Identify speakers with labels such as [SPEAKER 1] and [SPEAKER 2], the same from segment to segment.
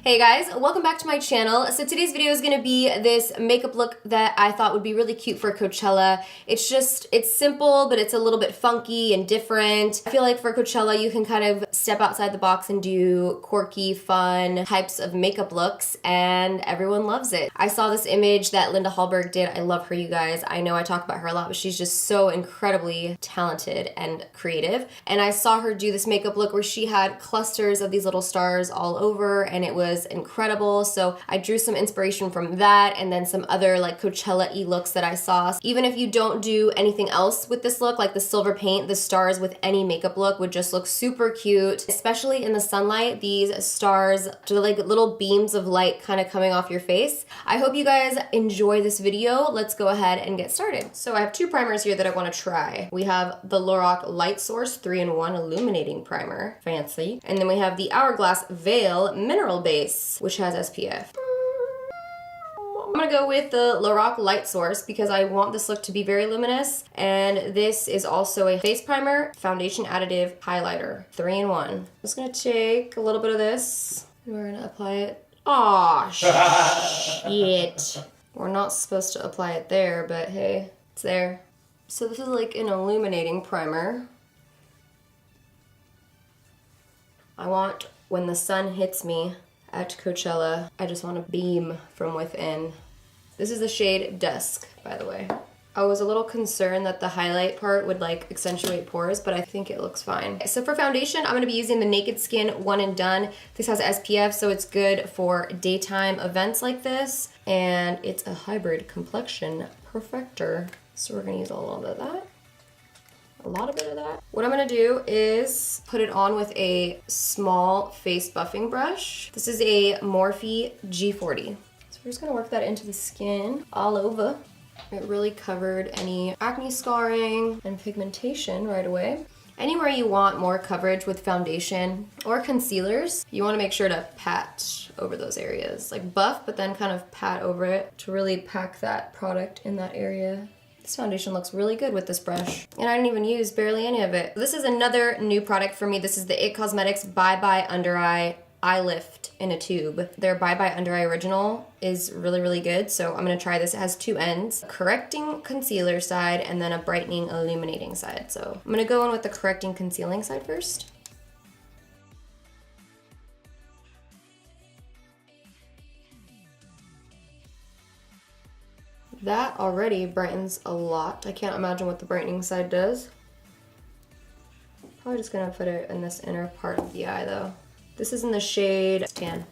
[SPEAKER 1] Hey guys, welcome back to my channel. So today's video is gonna be this makeup look that I thought would be really cute for Coachella. It's simple, but it's a little bit funky and different. I feel like for Coachella, you can kind of step outside the box and do quirky, fun types of makeup looks, and everyone loves it. I saw this image that Linda Hallberg did. I love her, you guys. I know I talk about her a lot, but she's just so incredibly talented and creative. And I saw her do this makeup look where she had clusters of these little stars all over, and it was incredible. So I drew some inspiration from that and then some other like Coachella-y looks that I saw. Even if you don't do anything else with this look, like the silver paint, the stars with any makeup look would just look super cute, especially in the sunlight. These stars are like little beams of light kind of coming off your face. I hope you guys enjoy this video. Let's go ahead and get started. So I have two primers here that I want to try. We have the LORAC Light Source 3-in-1 Illuminating Primer, fancy. And then we have the Hourglass Veil Mineral Base, which has SPF. I'm gonna go with the LORAC Light Source because I want this look to be very luminous, and this is also a face primer, foundation additive, highlighter, 3-in-1. I'm just gonna take a little bit of this and we're gonna apply it. Aw, shit. We're not supposed to apply it there, but hey, it's there. So this is like an illuminating primer. I want when the sun hits me at Coachella, I just want to beam from within. This is the shade Dusk, by the way. I was a little concerned that the highlight part would like accentuate pores, but I think it looks fine. So for foundation, I'm gonna be using the Naked Skin One and Done. This has SPF, so it's good for daytime events like this, and it's a hybrid complexion perfector. So we're gonna use a little bit of that. A lot of bit of that. What I'm gonna do is put it on with a small face buffing brush. This is a Morphe G40. So we're just gonna work that into the skin all over. It really covered any acne scarring and pigmentation right away. Anywhere you want more coverage with foundation or concealers, you wanna make sure to pat over those areas. Like buff, but then kind of pat over it to really pack that product in that area. This foundation looks really good with this brush, and I didn't even use barely any of it. This is another new product for me. This is the IT Cosmetics Bye Bye Under Eye EYELIFT in a tube. Their Bye Bye Under Eye Original is really, really good, so I'm gonna try this. It has two ends, a correcting concealer side and then a brightening illuminating side. So I'm gonna go in with the correcting concealing side first. That already brightens a lot. I can't imagine what the brightening side does. Probably just gonna put it in this inner part of the eye though. This is in the shade Tan.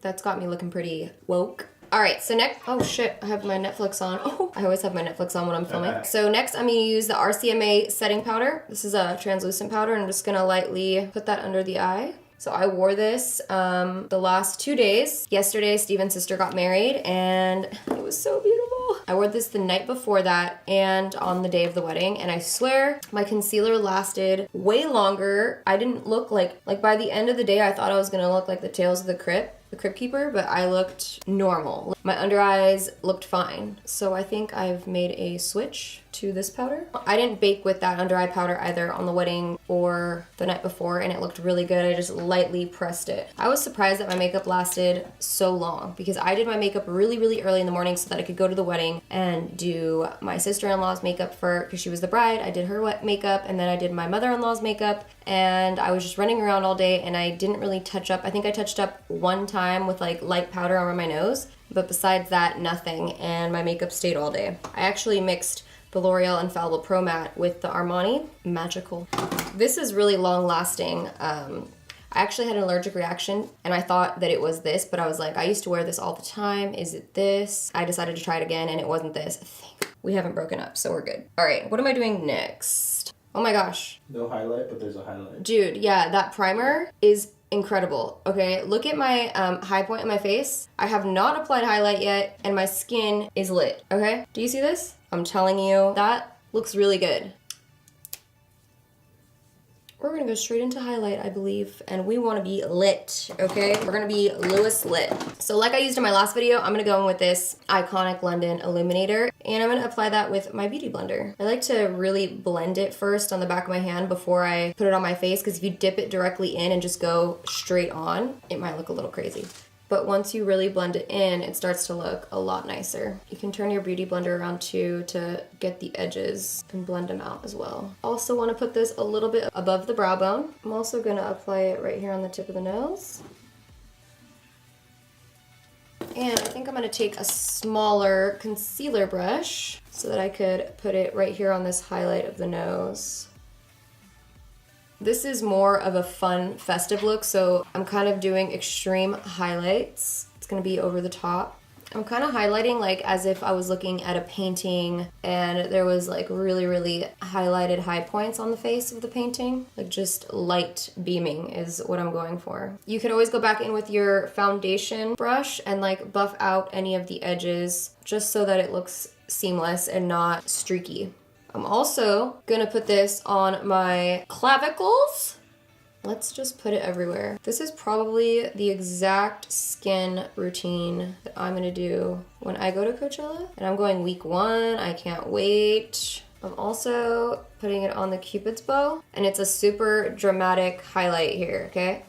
[SPEAKER 1] That's got me looking pretty woke. All right, so next, oh shit, I have my Netflix on. Oh, I always have my Netflix on when I'm filming. So next I'm gonna use the RCMA setting powder. This is a translucent powder, and I'm just gonna lightly put that under the eye. So I wore this the last 2 days. Yesterday, Steven's sister got married, and it was so beautiful. I wore this the night before that and on the day of the wedding, and I swear my concealer lasted way longer. I didn't look like by the end of the day, I thought I was gonna look like the Tales of the Crypt Keeper, but I looked normal. My under eyes looked fine. So I think I've made a switch to this powder. I didn't bake with that under eye powder either on the wedding or the night before, and it looked really good. I just lightly pressed it. I was surprised that my makeup lasted so long because I did my makeup really, really early in the morning so that I could go to the wedding and do my sister-in-law's makeup because she was the bride. I did her makeup, and then I did my mother-in-law's makeup, and I was just running around all day, and I didn't really touch up. I think I touched up one time with like light powder around my nose, but besides that, nothing, and my makeup stayed all day. I actually mixed the L'Oreal Infallible Pro Matte with the Armani Magical. This is really long lasting. I actually had an allergic reaction and I thought that it was this, but I was like, I used to wear this all the time. Is it this? I decided to try it again and it wasn't this. I think we haven't broken up, so we're good. All right, what am I doing next? Oh my gosh.
[SPEAKER 2] No highlight, but there's a highlight.
[SPEAKER 1] Dude, yeah, that primer is incredible. Okay, look at my high point in my face. I have not applied highlight yet and my skin is lit, okay? Do you see this? I'm telling you, that looks really good. we're gonna go straight into highlight, I believe, and we wanna be lit, okay? We're gonna be Lewis lit. So like I used in my last video, I'm gonna go in with this iconic London illuminator, and I'm gonna apply that with my beauty blender. I like to really blend it first on the back of my hand before I put it on my face, because if you dip it directly in and just go straight on, it might look a little crazy. But once you really blend it in, it starts to look a lot nicer. You can turn your beauty blender around too to get the edges and blend them out as well. Also want to put this a little bit above the brow bone. I'm also going to apply it right here on the tip of the nose. And I think I'm going to take a smaller concealer brush so that I could put it right here on this highlight of the nose. This is more of a fun, festive look, so I'm kind of doing extreme highlights. It's gonna be over the top. I'm kind of highlighting like as if I was looking at a painting and there was like really, really highlighted high points on the face of the painting. Like just light beaming is what I'm going for. You could always go back in with your foundation brush and like buff out any of the edges just so that it looks seamless and not streaky. I'm also gonna put this on my clavicles. Let's just put it everywhere. This is probably the exact skin routine that I'm gonna do when I go to Coachella. And I'm going week 1, I can't wait. I'm also putting it on the Cupid's bow, and it's a super dramatic highlight here, okay?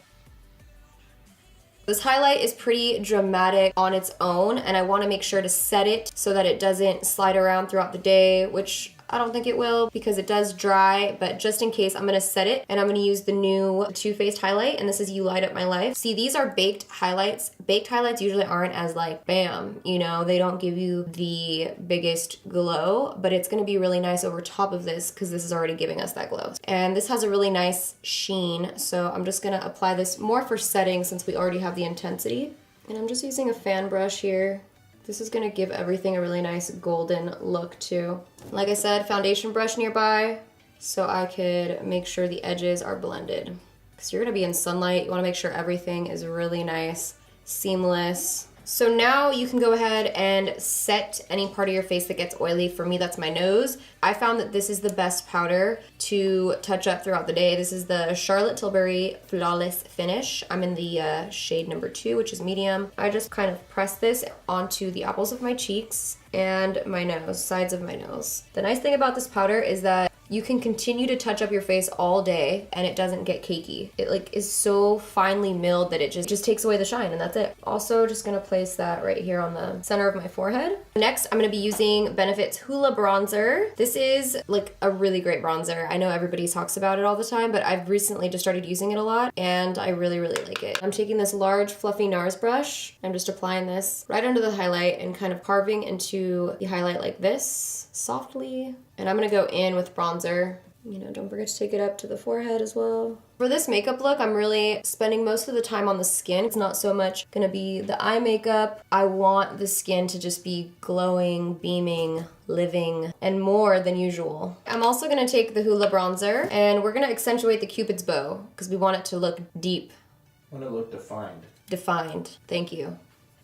[SPEAKER 1] This highlight is pretty dramatic on its own, and I wanna make sure to set it so that it doesn't slide around throughout the day, which I don't think it will because it does dry, but just in case, I'm gonna set it and I'm gonna use the new Too Faced highlight, and this is You Light Up My Life. See, these are baked highlights. Baked highlights usually aren't as like, bam, you know, they don't give you the biggest glow, but it's gonna be really nice over top of this because this is already giving us that glow. And this has a really nice sheen, so I'm just gonna apply this more for setting since we already have the intensity. And I'm just using a fan brush here. This is gonna give everything a really nice golden look too. Like I said, foundation brush nearby so I could make sure the edges are blended. Because you're gonna be in sunlight, you wanna make sure everything is really nice, seamless. So now you can go ahead and set any part of your face that gets oily. For me, that's my nose. I found that this is the best powder to touch up throughout the day. This is the Charlotte Tilbury Flawless Finish. I'm in the shade number 2, which is medium. I just kind of press this onto the apples of my cheeks and my nose, sides of my nose. The nice thing about this powder is that you can continue to touch up your face all day and it doesn't get cakey. It like is so finely milled that it just takes away the shine, and that's it. Also just gonna place that right here on the center of my forehead. Next, I'm gonna be using Benefit's HOOLA bronzer. This is like a really great bronzer. I know everybody talks about it all the time, but I've recently just started using it a lot and I really, really like it. I'm taking this large fluffy NARS brush. I'm just applying this right under the highlight and kind of carving into the highlight like this, softly. And I'm gonna go in with bronzer. You know, don't forget to take it up to the forehead as well. For this makeup look, I'm really spending most of the time on the skin. It's not so much gonna be the eye makeup. I want the skin to just be glowing, beaming, living, and more than usual. I'm also gonna take the HOOLA bronzer and we're gonna accentuate the Cupid's bow because we want it to look deep.
[SPEAKER 2] I want it to look defined.
[SPEAKER 1] Defined, thank you.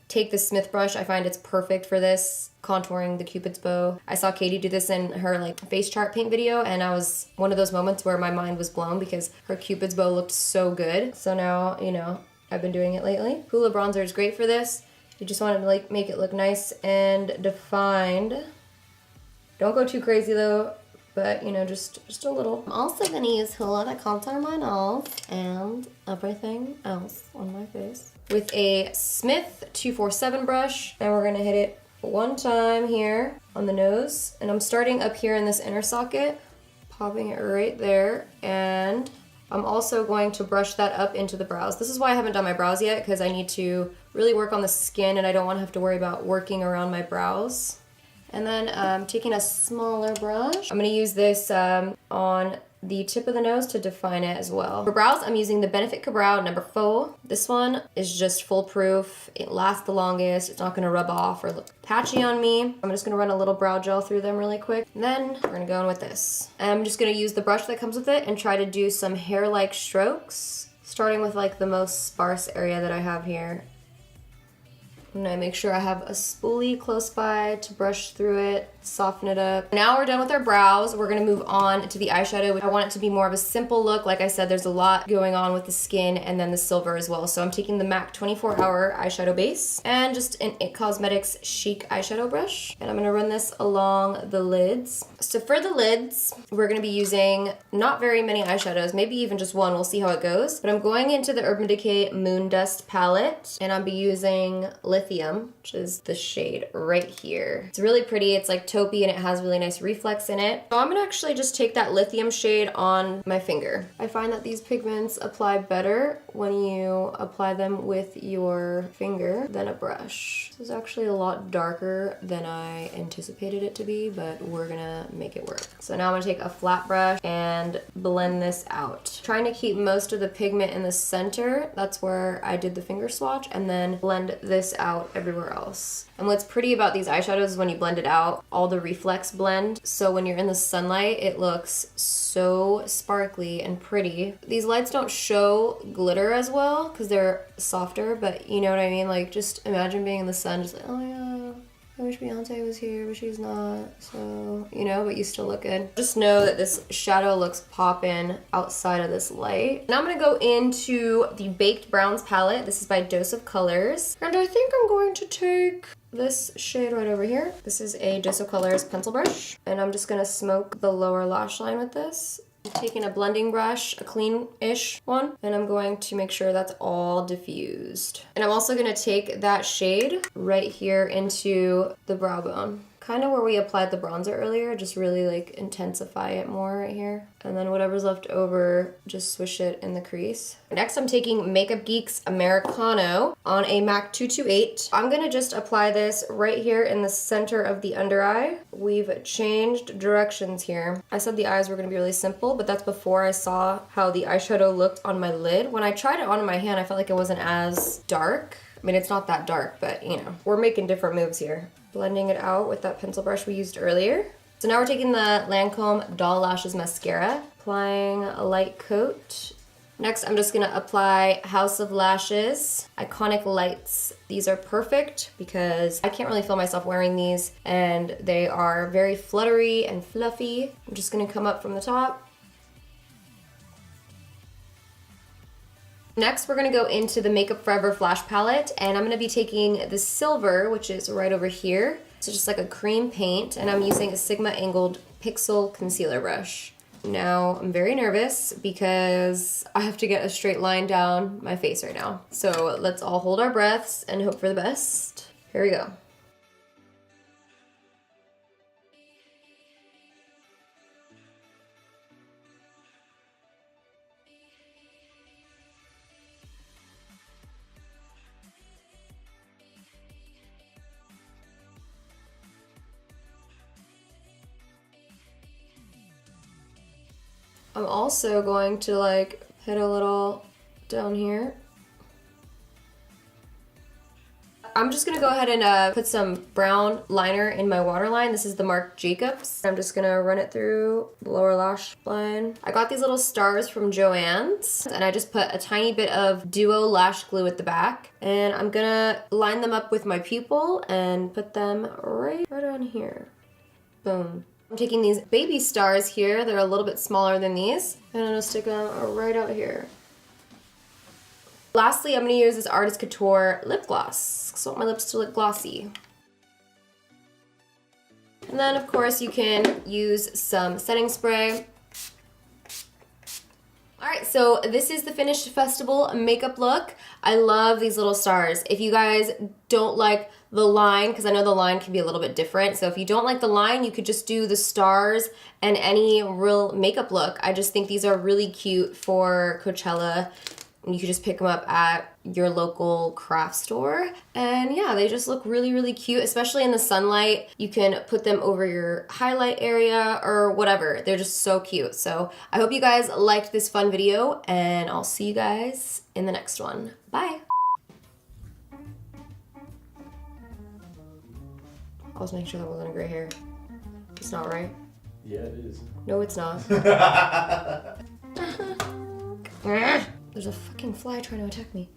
[SPEAKER 1] Take the Smith brush, I find it's perfect for this, contouring the Cupid's bow. I saw Katie do this in her like face chart paint video, and I was one of those moments where my mind was blown because her Cupid's bow looked so good. So now, you know, I've been doing it lately. HOOLA bronzer is great for this. You just want to like make it look nice and defined. Don't go too crazy though, but you know, just a little. I'm also gonna use HOOLA to contour my nose and everything else on my face with a Smith 247 brush, and we're gonna hit it one time here on the nose, and I'm starting up here in this inner socket, popping it right there, and I'm also going to brush that up into the brows. This is why I haven't done my brows yet, because I need to really work on the skin and I don't want to have to worry about working around my brows. And then taking a smaller brush, I'm gonna use this on the tip of the nose to define it as well. For brows, I'm using the Benefit Ka-Brow number 4. This one is just foolproof. It lasts the longest. It's not gonna rub off or look patchy on me. I'm just gonna run a little brow gel through them really quick. And then we're gonna go in with this. And I'm just gonna use the brush that comes with it and try to do some hair-like strokes, starting with like the most sparse area that I have here. And I make sure I have a spoolie close by to brush through it soften it up. Now we're done with our brows. We're gonna move on to the eyeshadow. I want it to be more of a simple look. Like I said, there's a lot going on with the skin and then the silver as well. So I'm taking the MAC 24-hour eyeshadow base and just an IT Cosmetics Chic eyeshadow brush. And I'm gonna run this along the lids. So for the lids, we're gonna be using not very many eyeshadows, maybe even just one. We'll see how it goes. But I'm going into the Urban Decay Moondust palette, and I'll be using Lithium, which is the shade right here. It's really pretty. It's like taupey and it has really nice reflex in it. So I'm gonna actually just take that Lithium shade on my finger. I find that these pigments apply better when you apply them with your finger than a brush. This is actually a lot darker than I anticipated it to be, but we're gonna make it work. So now I'm gonna take a flat brush and blend this out. Trying to keep most of the pigment in the center. That's where I did the finger swatch, and then blend this out everywhere else. And what's pretty about these eyeshadows is when you blend it out, all the reflex blend. So when you're in the sunlight, it looks so sparkly and pretty. These lights don't show glitter as well because they're softer, but you know what I mean? Like, just imagine being in the sun, just like, oh yeah, I wish Beyonce was here, but she's not, so, you know, but you still look good. Just know that this shadow looks poppin' outside of this light. Now I'm gonna go into the Baked Browns palette. This is by Dose of Colors. And I think I'm going to take this shade right over here. This is a Dose of Colors pencil brush, and I'm just gonna smoke the lower lash line with this. I'm taking a blending brush, a clean-ish one, and I'm going to make sure that's all diffused. And I'm also gonna take that shade right here into the brow bone. Kind of where we applied the bronzer earlier, just really like intensify it more right here. And then whatever's left over, just swish it in the crease. Next, I'm taking Makeup Geek's Americano on a MAC 228. I'm gonna just apply this right here in the center of the under eye. We've changed directions here. I said the eyes were gonna be really simple, but that's before I saw how the eyeshadow looked on my lid. When I tried it on my hand, I felt like it wasn't as dark. I mean, it's not that dark, but you know, we're making different moves here. Blending it out with that pencil brush we used earlier. So now we're taking the Lancome Doll Lashes Mascara, applying a light coat. Next, I'm just gonna apply House of Lashes Iconic Lights. These are perfect because I can't really feel myself wearing these, and they are very fluttery and fluffy. I'm just gonna come up from the top. Next, we're gonna go into the Makeup Forever Flash Palette, and I'm gonna be taking the silver, which is right over here. So just like a cream paint, and I'm using a Sigma Angled Pixel Concealer Brush. Now, I'm very nervous because I have to get a straight line down my face right now. So let's all hold our breaths and hope for the best. Here we go. I'm also going to like hit a little down here. I'm just gonna go ahead and put some brown liner in my waterline. This is the Marc Jacobs. I'm just gonna run it through the lower lash line. I got these little stars from Joann's, and I just put a tiny bit of Duo lash glue at the back. And I'm gonna line them up with my pupil and put them right on here. Boom. I'm taking these baby stars here. They're a little bit smaller than these. And I'm gonna stick them right out here. Lastly, I'm gonna use this Artist Couture lip gloss because I want my lips to look glossy. And then of course you can use some setting spray. All right, so this is the finished festival makeup look. I love these little stars. If you guys don't like the line, because I know the line can be a little bit different, so if you don't like the line, you could just do the stars and any real makeup look. I just think these are really cute for Coachella. You could just pick them up at your local craft store. And yeah, they just look really, really cute, especially in the sunlight. You can put them over your highlight area or whatever. They're just so cute. So I hope you guys liked this fun video, and I'll see you guys in the next one. Bye. I was making sure that wasn't a gray hair. It's not, right?
[SPEAKER 2] Yeah, it is.
[SPEAKER 1] No, it's not. There's a fucking fly trying to attack me.